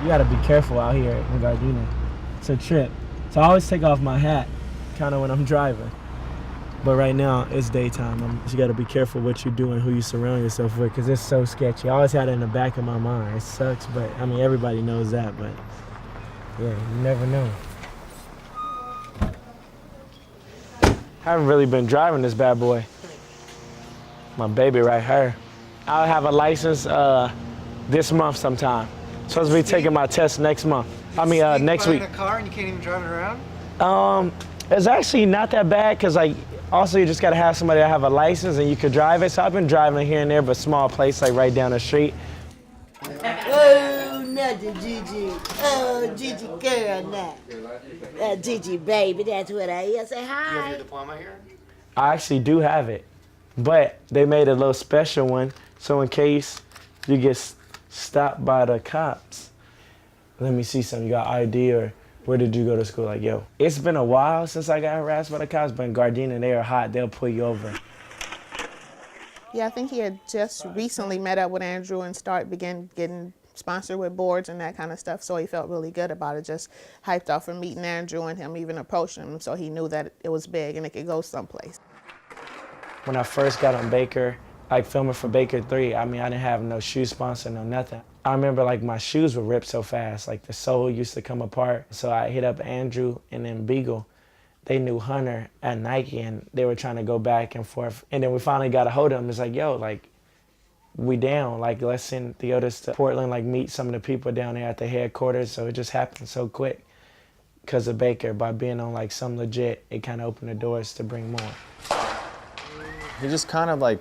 You gotta be careful out here in Gardena. It's a trip. So I always take off my hat kind of when I'm driving. But right now, it's daytime. You gotta be careful what you do and who you surround yourself with, because it's so sketchy. I always had it in the back of my mind. It sucks, but I mean, everybody knows that, but yeah, you never know. I haven't really been driving this bad boy. My baby right here. I'll have a license this month sometime. Supposed to be taking my test next month. Next week. In a car and you can't even drive it around? It's actually not that bad, because like, also you just gotta have somebody that have a license and you could drive it. So I've been driving here and there, but small place like right down the street. Oh, nothing, Gigi. Oh, Gigi girl now. Gigi baby, that's what I hear. Say hi. You have your diploma here? I actually do have it, but they made a little special one. So in case you get stopped by the cops, let me see something. You got ID or where did you go to school? Like, yo, it's been a while since I got harassed by the cops, but in Gardena, they are hot. They'll pull you over. Yeah, I think he had just recently met up with Andrew and began getting sponsored with boards and that kind of stuff, so he felt really good about it, just hyped off from meeting Andrew and him even approaching him, so he knew that it was big and it could go someplace. When I first got on Baker, like filming for Baker 3, I mean, I didn't have no shoe sponsor, no nothing. I remember like my shoes would rip so fast, like the sole used to come apart. So I hit up Andrew and then Beagle. They knew Hunter at Nike and they were trying to go back and forth. And then we finally got a hold of him. It's like, yo, like, we down. Like, let's send Theotis to Portland, like meet some of the people down there at the headquarters. So it just happened so quick because of Baker. By being on like some legit, it kind of opened the doors to bring more. He just kind of like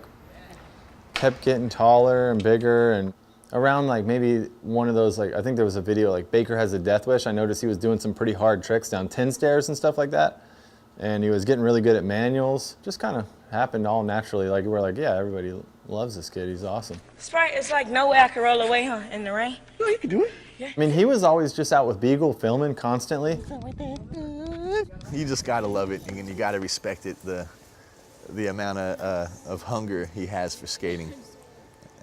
kept getting taller and bigger, and around like maybe one of those, like, I think there was a video like Baker Has a Death Wish. I noticed he was doing some pretty hard tricks down 10 stairs and stuff like that. And he was getting really good at manuals. Just kind of happened all naturally. Like, we're like, yeah, everybody loves this kid. He's awesome. Sprite, it's like no way I can roll away, huh, in the rain? No, you can do it. Yeah. I mean, he was always just out with Beagle filming constantly. You just gotta love it, and you gotta respect it, the amount of hunger he has for skating.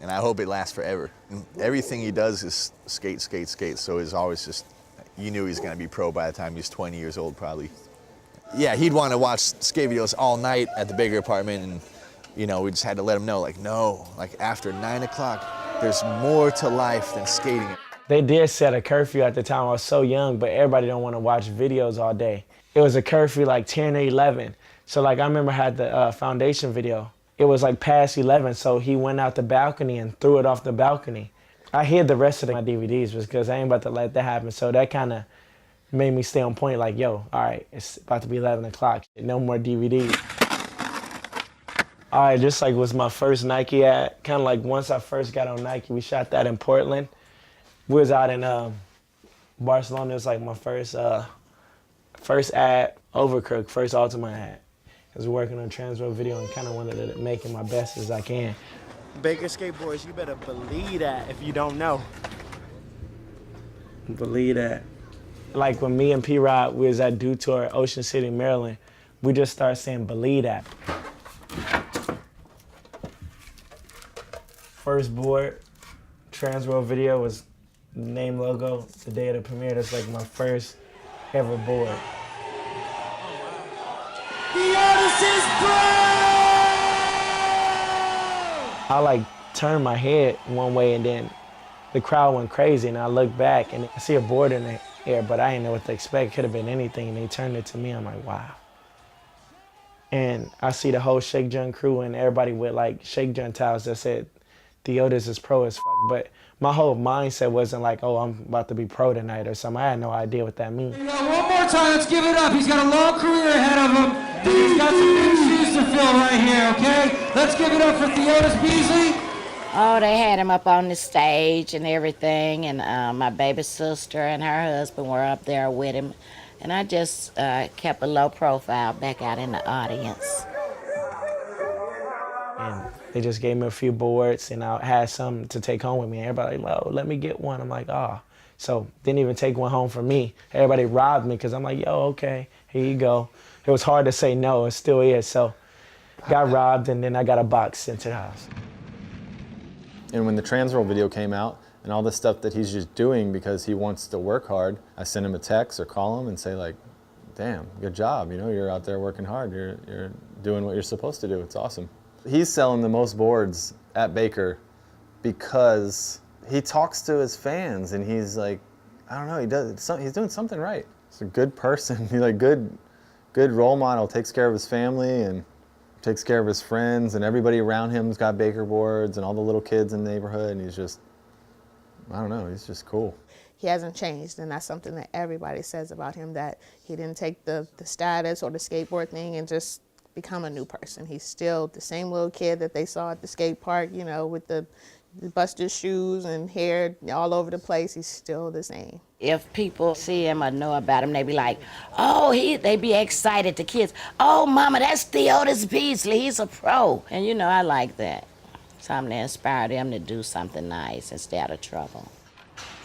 And I hope it lasts forever. And everything he does is skate, skate, skate. So it's always just, you knew he was gonna be pro by the time he was 20 years old, probably. Yeah, he'd want to watch skate videos all night at the Baker apartment, and you know, we just had to let him know, like, no, like after 9 o'clock, there's more to life than skating. They did set a curfew at the time. I was so young, but everybody don't want to watch videos all day. It was a curfew like 10 or 11. So like I remember I had the foundation video. It was like past 11, so he went out the balcony and threw it off the balcony. I hid the rest of my DVDs because I ain't about to let that happen. So that kind of made me stay on point, like, yo, all right, it's about to be 11 o'clock. No more DVDs. All right, this like was my first Nike ad. Kind of like once I first got on Nike, we shot that in Portland. We was out in Barcelona. It was like my first ad, Overcooked, first Ultima ad. I was working on a transfer video and kind of wanted to make it my best as I can. Baker skateboards, you better believe that if you don't know. Believe that. Like when me and P-Rod, we was at Dew Tour, Ocean City, Maryland, we just started saying, believe that. First board, Transworld video was the name logo. The day of the premiere, that's like my first ever board. The artist is proud! I like turned my head one way and then the crowd went crazy and I looked back and I see a board in the air, but I didn't know what to expect. It could have been anything, and they turned it to me. I'm like, wow. And I see the whole Shake Jun crew and everybody with like Shake Jun towels that said, Theotis is pro as fuck, but my whole mindset wasn't like, oh, I'm about to be pro tonight or something. I had no idea what that means. One more time, let's give it up. He's got a long career ahead of him. He's got some big shoes to fill right here, okay? Let's give it up for Theotis Beasley. Oh, they had him up on the stage and everything, and my baby sister and her husband were up there with him, and I just kept a low profile back out in the audience. And they just gave me a few boards, and I had some to take home with me. Everybody like, oh, let me get one. I'm like, oh. So didn't even take one home for me. Everybody robbed me because I'm like, yo, okay, here you go. It was hard to say no, it still is. So got robbed, and then I got a box sent to the house. And when the Transworld video came out, and all the stuff that he's just doing because he wants to work hard. I send him a text or call him and say like, damn, good job, you know, you're out there working hard, you're doing what you're supposed to do, it's awesome. He's selling the most boards at Baker because he talks to his fans and he's like, I don't know, he's doing something right. He's a good person, he's like good role model, takes care of his family and takes care of his friends, and everybody around him's got Baker boards and all the little kids in the neighborhood, and he's just, I don't know, he's just cool. He hasn't changed, and that's something that everybody says about him, that he didn't take the status or the skateboard thing and just become a new person. He's still the same little kid that they saw at the skate park, you know, with the busted shoes and hair all over the place. He's still the same. If people see him or know about him, they be like, oh, they be excited, the kids. Oh, mama, that's Theodis Beasley, he's a pro. And you know, I like that. Something to inspire them to do something nice and stay out of trouble.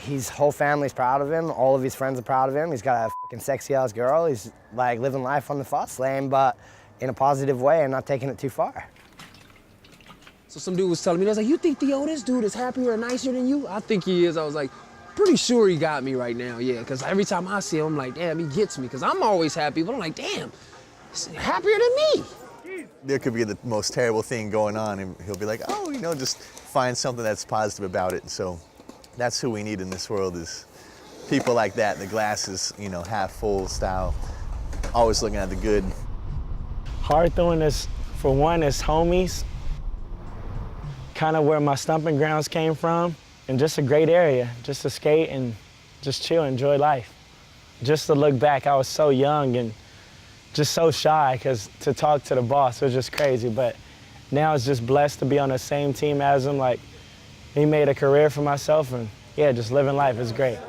His whole family's proud of him. All of his friends are proud of him. He's got a fucking sexy-ass girl. He's like living life on the fast lane, but in a positive way and not taking it too far. So some dude was telling me, they was like, you think this dude is happier and nicer than you? I think he is. I was like, pretty sure he got me right now, yeah. Because every time I see him, I'm like, damn, he gets me. Because I'm always happy, but I'm like, damn, he's happier than me. There could be the most terrible thing going on, and he'll be like, oh, you know, just find something that's positive about it. So that's who we need in this world, is people like that, the glass is, you know, half full style, always looking at the good. Hawthorne is, for one, is homies, kind of where my stomping grounds came from, and just a great area, just to skate and just chill, enjoy life. Just to look back, I was so young and just so shy, because to talk to the boss was just crazy, but now it's just blessed to be on the same team as him. Like, he made a career for myself, and yeah, just living life is great.